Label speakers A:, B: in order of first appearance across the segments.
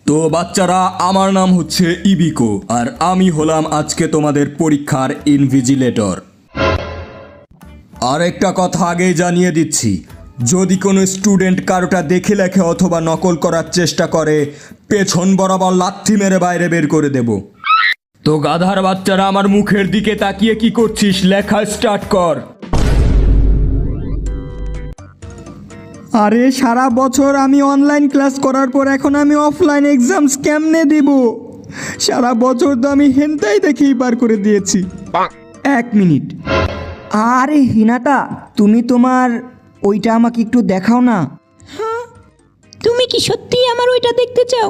A: তো বাচ্চারা, আমার নাম হচ্ছে ইবিকো আর আমি হলাম আজকে তোমাদের পরীক্ষার ইনভিজিলেটর। আর একটা কথা আগেই জানিয়ে দিচ্ছি, যদি কোনো স্টুডেন্ট কারোটা দেখে লেখে অথবা নকল করার চেষ্টা করে, পেছন বরাবর লাথি মেরে বাইরে বের করে দেব। তো গাধার বাচ্চারা, আমার মুখের দিকে তাকিয়ে কি করছিস? লেখা স্টার্ট কর।
B: আরে সারা বছর আমি অনলাইন ক্লাস করার পর এখন আমি অফলাইন এক্সামস কেমনে দিব? সারা বছর তো আমি হেনতাই দেখেই পার করে দিয়েছি। 1 মিনিট। আরে হিনাতা, তুমি তোমার ওইটা আমাকে একটু দেখাও না।
C: তুমি কি সত্যিই আমার ওইটা দেখতে চাও?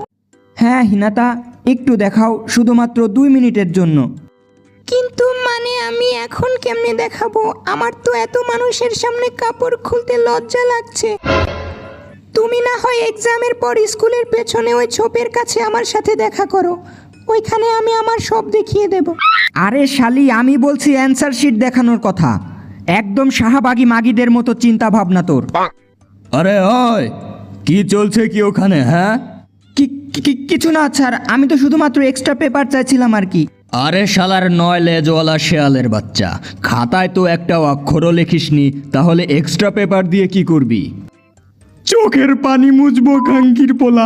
B: হ্যাঁ হিনাতা, একটু দেখাও, শুধুমাত্র 2 মিনিটের জন্য।
C: কিন্তু মানে আমি এখন কেমনে দেখাবো? আমার তো এত মানুষের সামনে কাপড় খুলতে লজ্জা লাগছে। তুমি না হয় এক্সামের পর স্কুলের পেছনে ওই ছোপের কাছে আমার সাথে দেখা করো, ওইখানে আমি আমার সব দেখিয়ে দেব।
B: আরে শালি, আমি বলছি অ্যান্সার শিট দেখানোর কথা। একদম শাহবাগী মাগিদের মতো চিন্তা ভাবনা তোর।
A: আরে ওই, কি চলছে কি ওখানে? হ্যাঁ,
B: কিছু না স্যার, আমি তো শুধুমাত্র এক্সট্রা পেপার চাইছিলাম আর কি।
A: আরে শালার 9 লেজওয়ালা শেয়ালের বাচ্চা, খাতায় তো একটা অক্ষরও লেখিসনি, তাহলে এক্সট্রা পেপার দিয়ে কি করবি?
B: চোখের পানি মুছবো, খাঙ্কির পোলা।